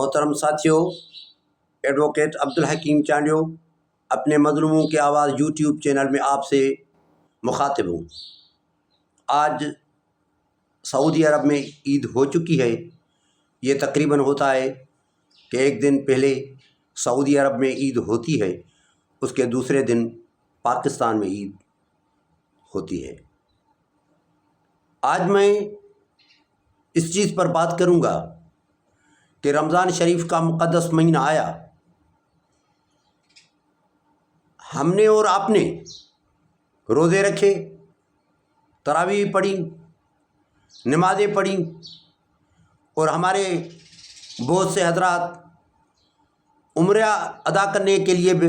محترم ساتھیوں، ایڈوکیٹ عبدالحکیم چانڈیو اپنے مظلوموں کی آواز یوٹیوب چینل میں آپ سے مخاطب ہوں۔ آج سعودی عرب میں عید ہو چکی ہے۔ یہ تقریباً ہوتا ہے کہ ایک دن پہلے سعودی عرب میں عید ہوتی ہے، اس کے دوسرے دن پاکستان میں عید ہوتی ہے۔ آج میں اس چیز پر بات کروں گا کہ رمضان شریف کا مقدس مہینہ آیا، ہم نے اور آپ نے روزے رکھے، تراویح پڑھی، نمازیں پڑھی، اور ہمارے بہت سے حضرات عمرہ ادا کرنے کے لیے بھی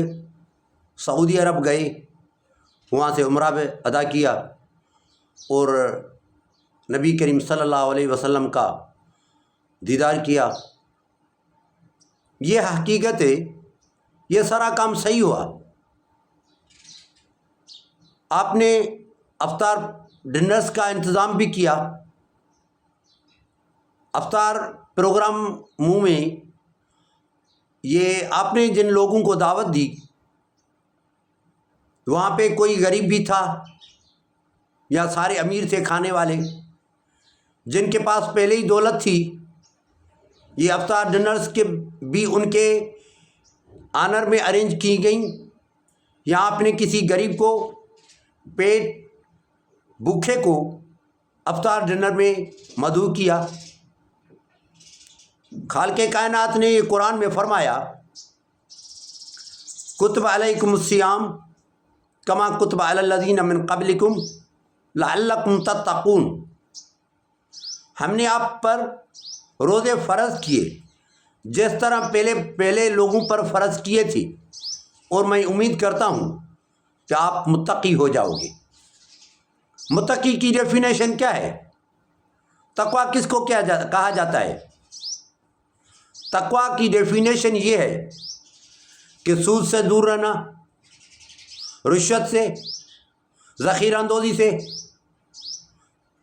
سعودی عرب گئے، وہاں سے عمرہ بھی ادا کیا اور نبی کریم صلی اللہ علیہ وسلم کا دیدار کیا۔ یہ حقیقت ہے، یہ سارا کام صحیح ہوا۔ آپ نے افطار ڈنرز کا انتظام بھی کیا۔ افطار پروگرام میں یہ آپ نے جن لوگوں کو دعوت دی، وہاں پہ کوئی غریب بھی تھا یا سارے امیر تھے کھانے والے؟ جن کے پاس پہلے ہی دولت تھی، یہ افطار ڈنرز کے بھی ان کے آنر میں ارینج کی گئیں، یا آپ نے کسی غریب کو، پیٹ بھوکے کو افطار ڈنر میں مدعو کیا؟ خالق کائنات نے یہ قرآن میں فرمایا، کتب علیکم الصیام کما کتب علی الذین من قبلکم لعلکم تتقون۔ ہم نے آپ پر روزے فرض کیے جس طرح پہلے لوگوں پر فرض کیے تھے، اور میں امید کرتا ہوں کہ آپ متقی ہو جاؤ گے۔ متقی کی ڈیفینیشن کیا ہے؟ تقویٰ کس کو کہا جاتا ہے؟ تقویٰ کی ڈیفینیشن یہ ہے کہ سود سے دور رہنا، رشوت سے، ذخیرہ اندوزی سے،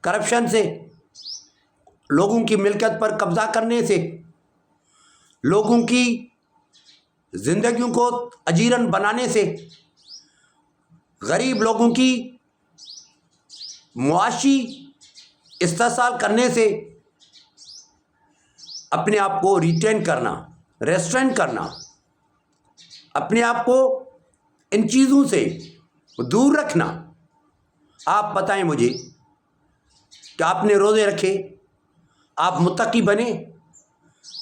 کرپشن سے، لوگوں کی ملکیت پر قبضہ کرنے سے، لوگوں کی زندگیوں کو اجیرن بنانے سے، غریب لوگوں کی معاشی استحصال کرنے سے، اپنے آپ کو ریٹین کرنا، ریسٹرین کرنا، اپنے آپ کو ان چیزوں سے دور رکھنا۔ آپ بتائیں مجھے کہ آپ نے روزے رکھے، آپ متقی بنے،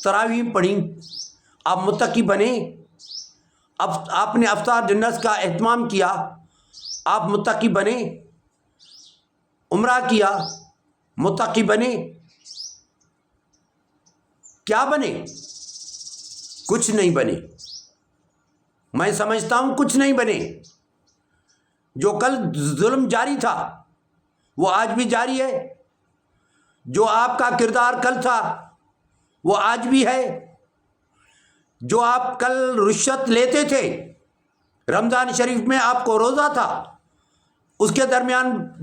تراویح پڑھیں، آپ متقی بنے، آپ نے افطار ڈنرز کا اہتمام کیا، آپ متقی بنے، عمرہ کیا، متقی بنے؟ کیا بنے؟ کچھ نہیں بنے۔ میں سمجھتا ہوں کچھ نہیں بنے۔ جو کل ظلم جاری تھا وہ آج بھی جاری ہے، جو آپ کا کردار کل تھا وہ آج بھی ہے، جو آپ کل رشوت لیتے تھے، رمضان شریف میں آپ کو روزہ تھا، اس کے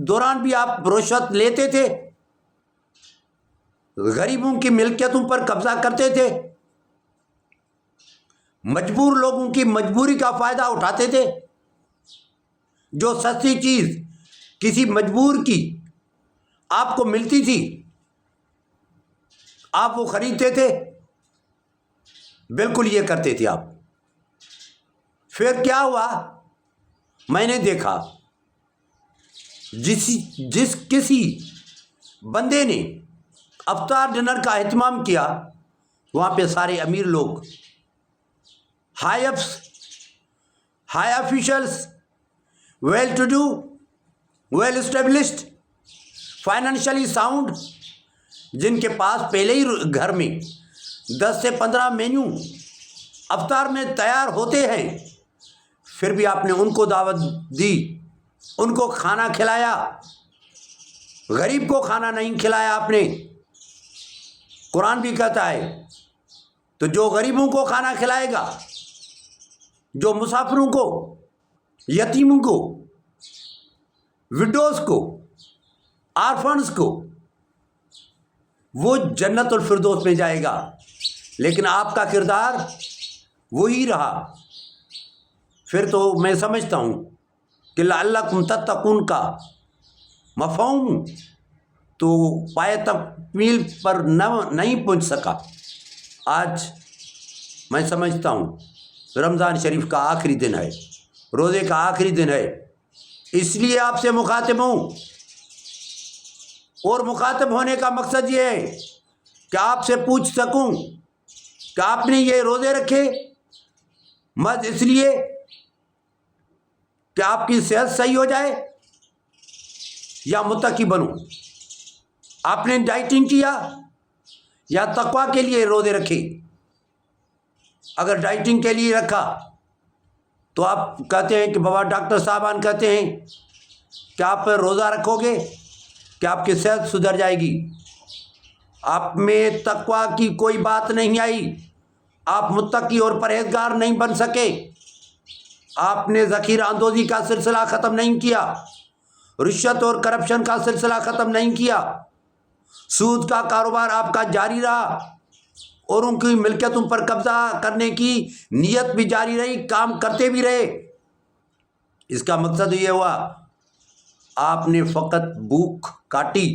دوران بھی آپ رشوت لیتے تھے، غریبوں کی ملکیتوں پر قبضہ کرتے تھے، مجبور لوگوں کی مجبوری کا فائدہ اٹھاتے تھے۔ جو سستی چیز کسی مجبور کی آپ کو ملتی تھی، آپ وہ خریدتے تھے، بالکل یہ کرتے تھے آپ۔ پھر کیا ہوا؟ میں نے دیکھا جس کسی بندے نے افطار ڈنر کا اہتمام کیا، وہاں پہ سارے امیر لوگ، high officials, well to do, well established, financially sound, جن کے پاس پہلے ہی گھر میں 10 سے 15 مینو افطار میں تیار ہوتے ہیں، پھر بھی آپ نے ان کو دعوت دی، ان کو کھانا کھلایا، غریب کو کھانا نہیں کھلایا آپ نے۔ قرآن بھی کہتا ہے تو جو غریبوں کو کھانا کھلائے گا، جو مسافروں کو، یتیموں کو، وڈوز کو، آرفنز کو، وہ جنت الفردوس میں جائے گا۔ لیکن آپ کا کردار وہی رہا. پھر تو میں سمجھتا ہوں کہ لعلکم تتقون کا مفہوم تو پائے تکمیل پر نہیں پہنچ سکا. آج میں سمجھتا ہوں رمضان شریف کا آخری دن ہے، روزے کا آخری دن ہے، اس لیے آپ سے مخاطب ہوں. اور مخاطب ہونے کا مقصد یہ ہے کہ آپ سے پوچھ سکوں کہ آپ نے یہ روزے رکھے محض اس لیے کہ آپ کی صحت صحیح ہو جائے یا متقی بنو؟ آپ نے ڈائٹنگ کیا یا تقویٰ کے لیے روزے رکھے؟ اگر ڈائٹنگ کے لیے رکھا تو آپ کہتے ہیں کہ بابا ڈاکٹر صاحبان کہتے ہیں کہ آپ روزہ رکھو گے کہ آپ کی صحت سدھر جائے گی. آپ میں تقویٰ کی کوئی بات نہیں آئی، آپ متقی اور پرہیزگار نہیں بن سکے. آپ نے ذخیرہ اندوزی کا سلسلہ ختم نہیں کیا، رشوت اور کرپشن کا سلسلہ ختم نہیں کیا، سود کا کاروبار آپ کا جاری رہا اور ان کی ملکیتوں پر قبضہ کرنے کی نیت بھی جاری رہی، کام کرتے بھی رہے. اس کا مقصد یہ ہوا آپ نے فقط بھوک کاٹی،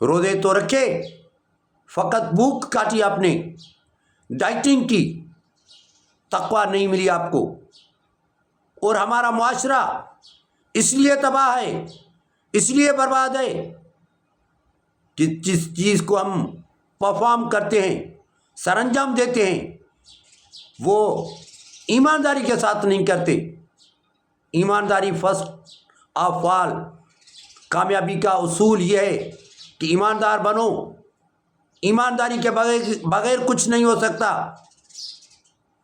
روزے تو رکھے، فقط بھوک کاٹی، آپ نے ڈائٹنگ کی، تقویٰ نہیں ملی آپ کو. اور ہمارا معاشرہ اس لیے تباہ ہے، اس لیے برباد ہے کہ جس چیز کو ہم پرفارم کرتے ہیں، سر انجام دیتے ہیں، وہ ایمانداری کے ساتھ نہیں کرتے. ایمانداری فرسٹ آف آل. کامیابی کا اصول یہ ہے کہ ایماندار بنو، ایمانداری کے بغیر کچھ نہیں ہو سکتا.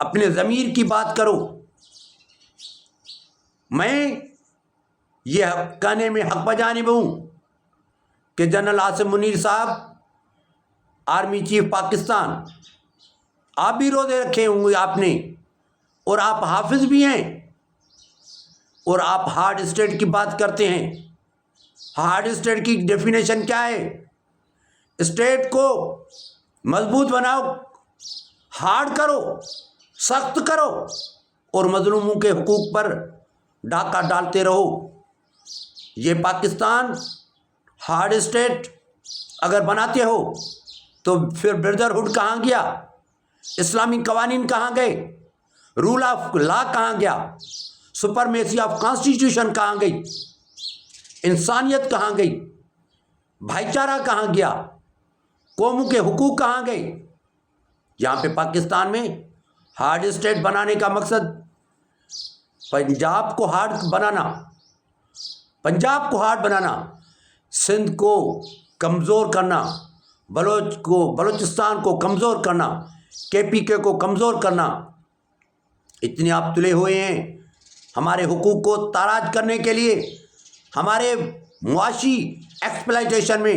اپنے ضمیر کی بات کرو. میں یہ کہنے میں حق بجانب ہوں کہ جنرل عاصم منیر صاحب آرمی چیف پاکستان، آپ بھی روزے رکھے ہوں گے آپ نے، اور آپ حافظ بھی ہیں، اور آپ ہارڈ اسٹیٹ کی بات کرتے ہیں. ہارڈ اسٹیٹ کی ڈیفینیشن کیا ہے؟ اسٹیٹ کو مضبوط بناؤ، ہارڈ کرو، سخت کرو، اور مظلوموں کے حقوق پر ڈاکہ ڈالتے رہو. یہ پاکستان ہارڈ اسٹیٹ اگر بناتے ہو تو پھر بردرہڈ کہاں گیا؟ اسلامی قوانین کہاں گئے؟ رول آف لا کہاں گیا؟ سپرمیسی آف کانسٹیٹیوشن کہاں گئی؟ انسانیت کہاں گئی؟ بھائی چارہ کہاں گیا؟ قوموں کے حقوق کہاں گئے؟ یہاں پہ پاکستان میں ہارڈ اسٹیٹ بنانے کا مقصد پنجاب کو ہارڈ بنانا، پنجاب کو ہارڈ بنانا، سندھ کو کمزور کرنا، بلوچستان کو کمزور کرنا، KPK کو کمزور کرنا. اتنے آپ تلے ہوئے ہیں ہمارے حقوق کو تاراج کرنے کے لیے، ہمارے معاشی ایکسپلائٹیشن میں.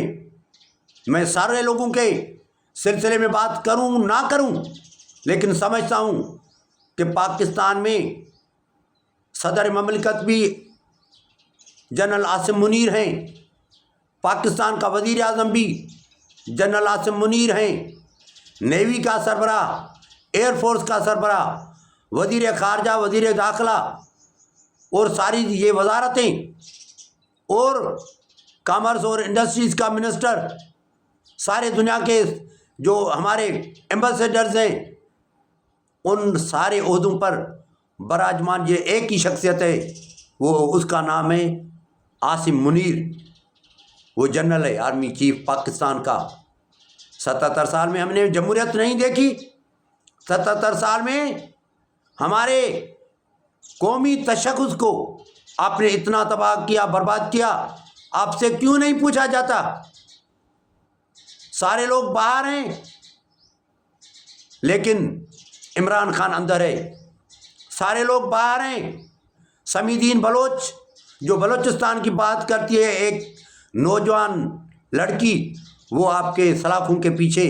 میں سارے لوگوں کے سلسلے میں بات کروں نہ کروں، لیکن سمجھتا ہوں کہ پاکستان میں صدر مملکت بھی جنرل عاصم منیر ہیں، پاکستان کا وزیر اعظم بھی جنرل عاصم منیر ہیں، نیوی کا سربراہ، ایئر فورس کا سربراہ، وزیر خارجہ، وزیر داخلہ، اور ساری یہ وزارتیں، اور کامرس اور انڈسٹریز کا منسٹر، سارے دنیا کے جو ہمارے ایمبیسیڈرز ہیں، ان سارے عہدوں پر براجمان یہ ایک ہی شخصیت ہے، وہ اس کا نام ہے عاصم منیر. وہ جنرل ہے، آرمی چیف پاکستان کا. 77 سال میں ہم نے جمہوریت نہیں دیکھی، 77 سال میں ہمارے قومی تشخص کو آپ نے اتنا تباہ کیا، برباد کیا. آپ سے کیوں نہیں پوچھا جاتا؟ سارے لوگ باہر ہیں لیکن عمران خان اندر ہے. سارے لوگ باہر ہیں. سمیدین بلوچ جو بلوچستان کی بات کرتی ہے، ایک نوجوان لڑکی، وہ آپ کے سلاخوں کے پیچھے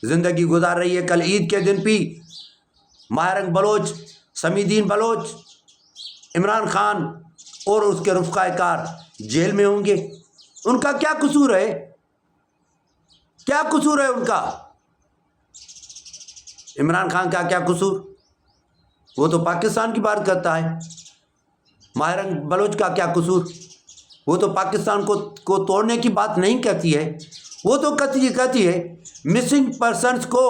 زندگی گزار رہی ہے. کل عید کے دن بھی ماہرنگ بلوچ، سمیدین بلوچ، عمران خان اور اس کے رفقائے کار جیل میں ہوں گے. ان کا کیا قصور ہے؟ کیا قصور ہے ان کا؟ عمران خان کا کیا قصور؟ وہ تو پاکستان کی بات کرتا ہے۔ ماہرنگ بلوچ کا کیا قصور؟ وہ تو پاکستان کو توڑنے کی بات نہیں کہتی ہے، وہ تو کہتی ہے مسنگ پرسنس کو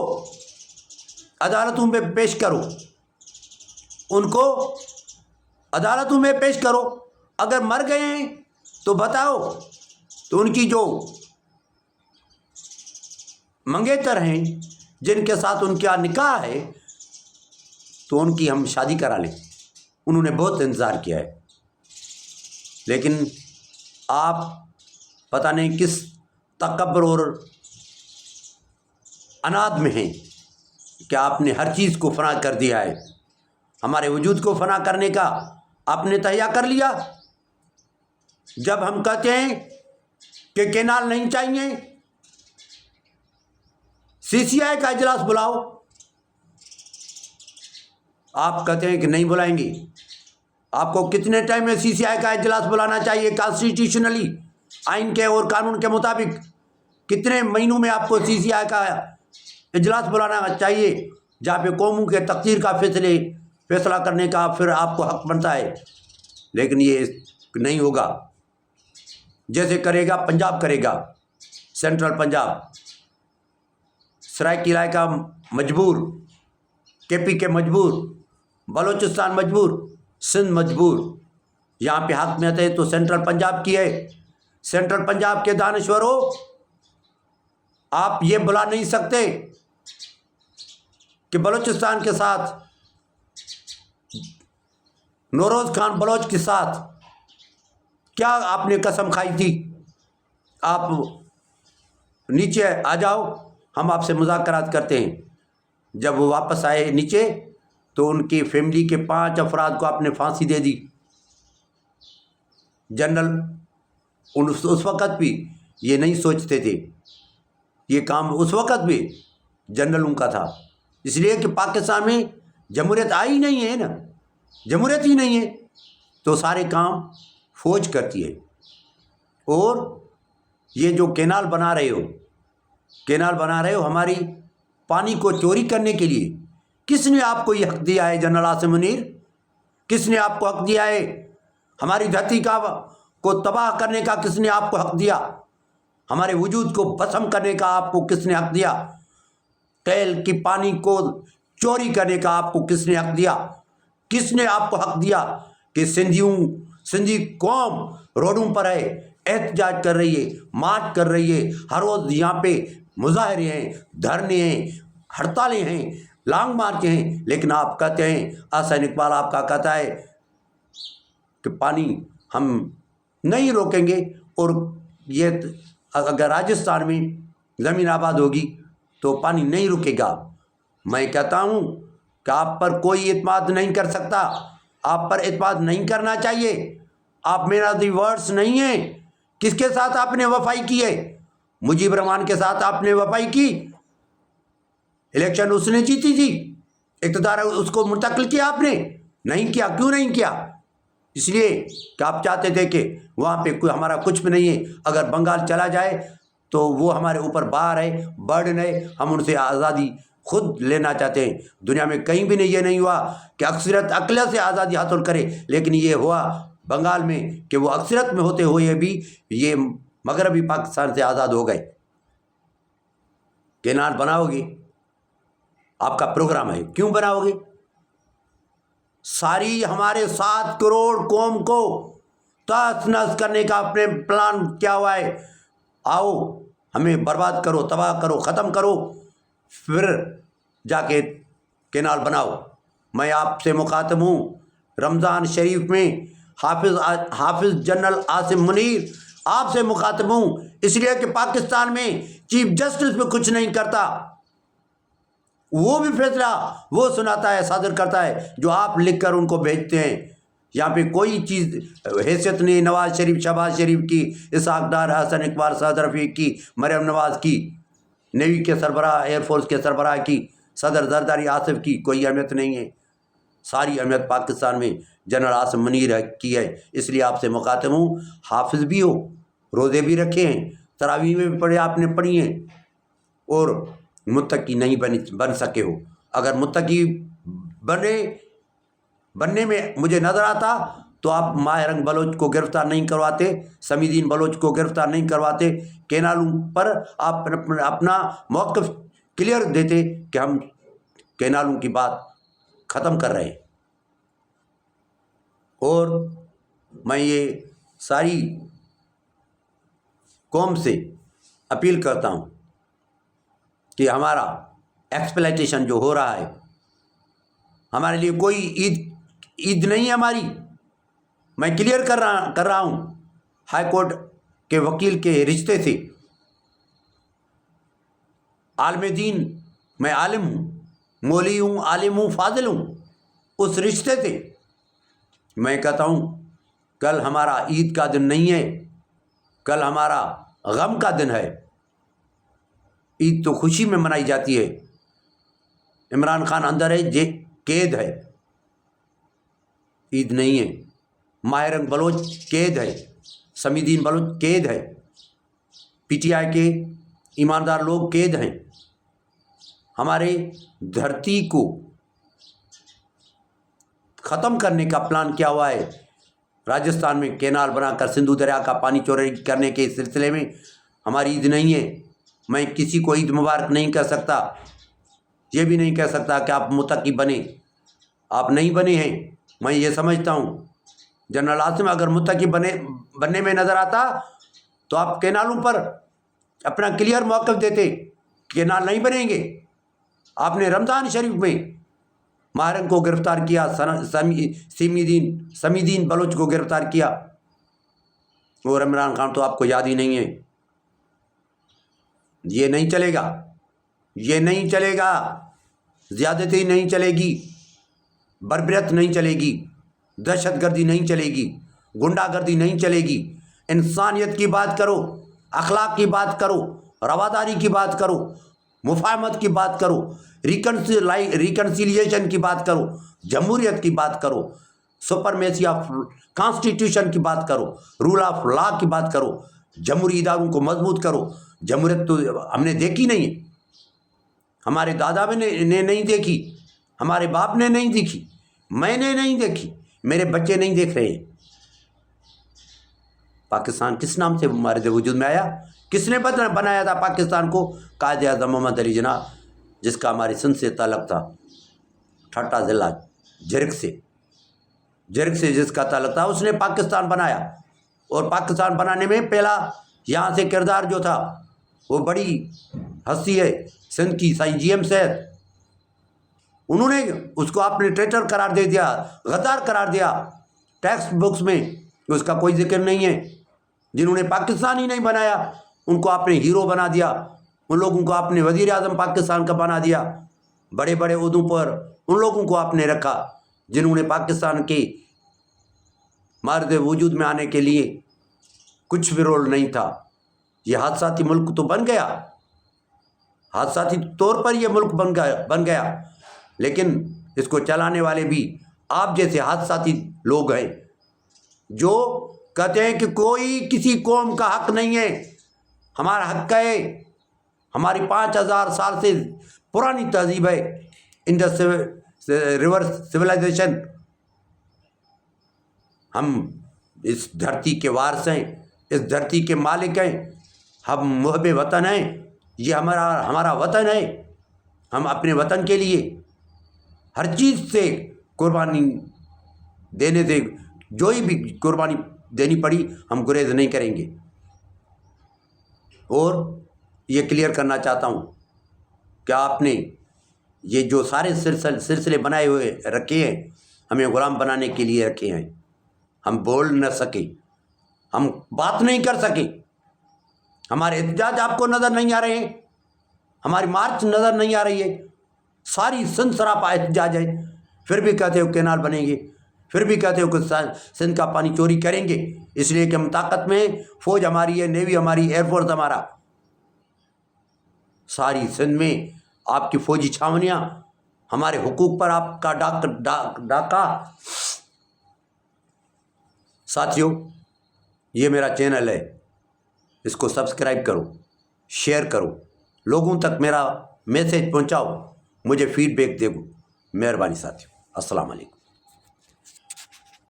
عدالتوں میں پیش کرو، ان کو عدالتوں میں پیش کرو، اگر مر گئے ہیں تو بتاؤ، تو ان کی جو منگیتر ہیں جن کے ساتھ ان کا نکاح ہے تو ان کی ہم شادی کرا لیں۔ انہوں نے بہت انتظار کیا ہے، لیکن آپ پتہ نہیں کس تکبر اور عناد میں ہیں کہ آپ نے ہر چیز کو فنا کر دیا ہے۔ ہمارے وجود کو فنا کرنے کا آپ نے تہیہ کر لیا۔ جب ہم کہتے ہیں کہ کینال نہیں چاہیے، CCI کا اجلاس بلاؤ، آپ کہتے ہیں کہ نہیں بلائیں گے۔ آپ کو کتنے ٹائم میں CCI کا اجلاس بلانا چاہیے؟ کانسٹیٹیوشنلی، آئین کے اور قانون کے مطابق کتنے مہینوں میں آپ کو CCI کا اجلاس بلانا چاہیے جہاں پہ قوموں کے تقدیر کا فیصلہ کرنے کا پھر آپ کو حق بنتا ہے؟ لیکن یہ نہیں ہوگا۔ جیسے کرے گا پنجاب کرے گا، سینٹرل پنجاب، سرائیکی علاقہ مجبور، KPK مجبور، بلوچستان مجبور، سندھ مجبور۔ یہاں پہ حاکمیت ہے تو سینٹرل پنجاب کی ہے۔ سینٹرل پنجاب کے دانشوروں، آپ یہ بلا نہیں سکتے کہ بلوچستان کے ساتھ، نوروز خان بلوچ کے ساتھ کیا آپ نے قسم کھائی تھی؟ آپ نیچے آ جاؤ، ہم آپ سے مذاکرات کرتے ہیں۔ جب وہ واپس آئے نیچے تو ان کی فیملی کے 5 افراد کو آپ نے پھانسی دے دی۔ جنرل اس وقت بھی یہ نہیں سوچتے تھے، یہ کام اس وقت بھی جنرلوں کا تھا، اس لیے کہ پاکستان میں جمہوریت آئی نہیں ہے نا، جمہوریت ہی نہیں ہے تو سارے کام فوج کرتی ہے۔ اور یہ جو کینال بنا رہے ہو ہماری پانی کو چوری کرنے کے لیے، کس نے آپ کو یہ حق دیا ہے؟ جنرل عاصم منیر، کس نے آپ کو حق دیا ہے؟ ہماری دھرتی کو تباہ کرنے کا کس نے آپ کو حق دیا؟ ہمارے وجود کو بھسم کرنے کا آپ کو کس نے حق دیا؟ کیل کی پانی کو چوری کرنے کا آپ کو کس نے حق دیا؟ کس نے آپ کو حق دیا کہ سندھی قوم روڈوں پر ہے، احتجاج کر رہی ہے، مارچ کر رہی ہے، ہر روز یہاں پہ مظاہرے ہیں، دھرنے ہیں، ہڑتالیں ہیں، لانگ مارچ ہیں، لیکن آپ کہتے ہیں، احسن اقبال آپ کا کہتا ہے کہ پانی ہم نہیں روکیں گے، اور یہ اگر راجستھان میں زمین آباد ہوگی تو پانی نہیں رکے گا۔ میں کہتا ہوں کہ آپ پر کوئی اعتماد نہیں کر سکتا، آپ پر اعتماد نہیں کرنا چاہیے۔ آپ میرا دی ورڈس نہیں ہیں۔ کس کے ساتھ آپ نے وفائی کی ہے؟ مجیب الرحمان کے ساتھ آپ نے وفائی کی، الیکشن اس نے جیتی تھی، اقتدار اس کو منتقل کیا، آپ نے نہیں کیا۔ کیوں نہیں کیا؟ اس لیے کہ آپ چاہتے تھے کہ وہاں پہ کوئی ہمارا کچھ بھی نہیں ہے، اگر بنگال چلا جائے تو وہ ہمارے اوپر بار ہے، برڈن ہے، ہم ان سے آزادی خود لینا چاہتے ہیں۔ دنیا میں کہیں بھی یہ نہیں ہوا کہ اکثریت اقلیت سے آزادی حاصل کرے، لیکن یہ ہوا بنگال میں کہ وہ اکثریت میں ہوتے ہوئے بھی یہ مغربی پاکستان سے آزاد ہو گئے۔ کینال بناؤ گے؟ آپ کا پروگرام ہے، کیوں بناؤ گے؟ ساری ہمارے 7 کروڑ قوم کو تحس نحس کرنے کا اپنے پلان کیا ہوا ہے۔ آؤ ہمیں برباد کرو، تباہ کرو، ختم کرو، پھر جا کے کینال بناؤ۔ میں آپ سے مخاطب ہوں، رمضان شریف میں حافظ جنرل عاصم منیر آپ سے مخاطب ہوں، اس لیے کہ پاکستان میں چیف جسٹس بھی کچھ نہیں کرتا، وہ بھی فیصلہ وہ سناتا ہے، صادر کرتا ہے جو آپ لکھ کر ان کو بھیجتے ہیں۔ یہاں پہ کوئی چیز حیثیت نہیں نواز شریف، شہباز شریف کی، اسحاق ڈار، احسن اقبال، سعد رفیق کی، مریم نواز کی، نیوی کے سربراہ، ایئر فورس کے سربراہ کی، صدر زرداری آصف کی کوئی اہمیت نہیں ہے۔ ساری اہمیت پاکستان میں جنرل عاصم منیر کی ہے، اس لیے آپ سے مخاطب ہوں۔ حافظ بھی ہو، روزے بھی رکھے ہیں، تراویح میں بھی پڑھے، آپ نے پڑھی ہیں، اور متقی نہیں بن سکے ہو۔ اگر متقی بننے میں مجھے نظر آتا تو آپ ماہ رنگ بلوچ کو گرفتار نہیں کرواتے، سمیدین بلوچ کو گرفتار نہیں کرواتے، کینالوں پر آپ اپنا موقف کلیئر دیتے کہ ہم کینالوں کی بات ختم کر رہے ہیں۔ اور میں یہ ساری قوم سے اپیل کرتا ہوں کہ ہمارا ایکسپلائٹیشن جو ہو رہا ہے، ہمارے لیے کوئی عید نہیں ہے ہماری۔ میں کلیئر کر رہا ہوں ہائی کورٹ کے وکیل کے رشتے سے، عالم دین، میں عالم ہوں، مولوی ہوں، عالم ہوں، فاضل ہوں، اس رشتے سے میں کہتا ہوں کل ہمارا عید کا دن نہیں ہے، کل ہمارا غم کا دن ہے۔ عید تو خوشی میں منائی جاتی ہے۔ عمران خان اندر ہے، قید ہے، عید نہیں ہے۔ ماہ رنگ بلوچ قید ہے، سمیدین بلوچ قید ہے، پی ٹی آئی کے ایماندار لوگ قید ہیں۔ ہمارے دھرتی کو ختم کرنے کا پلان کیا ہوا ہے۔ راجستھان میں کینال بنا کر سندھو دریا کا پانی چوری کرنے کے سلسلے میں ہماری عید نہیں ہے۔ میں کسی کو عید مبارک نہیں کہہ سکتا، یہ بھی نہیں کہہ سکتا کہ آپ متقی بنے، آپ نہیں بنے ہیں۔ میں یہ سمجھتا ہوں جنرل عاصم اگر متقی بننے میں نظر آتا تو آپ کینالوں پر اپنا کلیئر موقف دیتے، کینال نہیں بنیں گے۔ آپ نے رمضان شریف میں ماہرنگ کو گرفتار کیا، سمیدین بلوچ کو گرفتار کیا، اور عمران خان تو آپ کو یاد ہی نہیں ہے۔ یہ نہیں چلے گا، یہ نہیں چلے گا، زیادتی نہیں چلے گی، بربریت نہیں چلے گی، دہشت گردی نہیں چلے گی، گنڈا گردی نہیں چلے گی۔ انسانیت کی بات کرو، اخلاق کی بات کرو، رواداری کی بات کرو، مفاہمت کی بات کرو، ریکنسیلیشن کی بات کرو، جمہوریت کی بات کرو، سپرمیسی آف کانسٹیٹیوشن کی بات کرو، رول آف لا کی بات کرو، جمہوری اداروں کو مضبوط کرو۔ جمہوریت تو ہم نے دیکھی نہیں ہے، ہمارے دادا نے نہیں دیکھی، ہمارے باپ نے نہیں دیکھی، میں نے نہیں دیکھی، میرے بچے نہیں دیکھ رہے ہیں۔ پاکستان کس نام سے ہمارے وجود میں آیا؟ کس نے بنایا تھا پاکستان کو؟ قائد اعظم محمد علی جناح، جس کا ہماری سندھ سے تعلق تھا، ٹھٹا ضلع جرگ سے جس کا تعلق تھا، اس نے پاکستان بنایا۔ اور پاکستان بنانے میں پہلا یہاں سے کردار جو تھا، وہ بڑی ہستی ہے سندھ کی، سائیں جی ایم صاحب، انہوں نے اس کو اپنے ٹریٹر قرار دے دیا، غدار قرار دیا۔ ٹیکسٹ بکس میں اس کا کوئی ذکر نہیں ہے۔ جنہوں نے پاکستان ہی نہیں بنایا ان کو آپ نے ہیرو بنا دیا، ان لوگوں کو آپ نے وزیر اعظم پاکستان کا بنا دیا، بڑے بڑے عہدوں پر ان لوگوں کو آپ نے رکھا جنہوں نے پاکستان کے مارد وجود میں آنے کے لیے کچھ بھی رول نہیں تھا۔ یہ حادثاتی ملک تو بن گیا، حادثاتی طور پر یہ ملک بن گیا، لیکن اس کو چلانے والے بھی آپ جیسے حادثاتی لوگ ہیں جو کہتے ہیں کہ کوئی کسی قوم کا حق نہیں ہے، ہمارا حق ہے۔ ہماری 5000 سال سے پرانی تہذیب ہے، انڈس ریور سویلائزیشن۔ ہم اس دھرتی کے وارث ہیں، اس دھرتی کے مالک ہیں، ہم محب وطن ہیں، یہ ہمارا وطن ہے۔ ہم اپنے وطن کے لیے ہر چیز سے قربانی دینے سے، جو ہی بھی قربانی دینی پڑی ہم گریز نہیں کریں گے۔ اور یہ کلیئر کرنا چاہتا ہوں کہ آپ نے یہ جو سارے سلسلے بنائے ہوئے رکھے ہیں، ہمیں غلام بنانے کے لیے رکھے ہیں۔ ہم بول نہ سکے، ہم بات نہیں کر سکے، ہمارے احتجاج آپ کو نظر نہیں آ رہے ہیں، ہماری مارچ نظر نہیں آ رہی ہے، ساری سندھ سراپا احتجاج ہے، پھر بھی کہتے ہو کینال بنیں گے، پھر بھی کہتے ہو کہ سندھ کا پانی چوری کریں گے، اس لیے کہ ہم طاقت میں، فوج ہماری ہے، نیوی ہماری، ایئر فورس ہمارا، ساری سندھ میں آپ کی فوجی چھاونیاں، ہمارے حقوق پر آپ کا ڈاکہ۔ ساتھیو، یہ میرا چینل ہے، اس کو سبسکرائب کرو، شیئر کرو، لوگوں تک میرا میسیج پہنچاؤ۔ مجھے فیڈ بیک دے گو مہربانی ساتھیو السلام علیکم.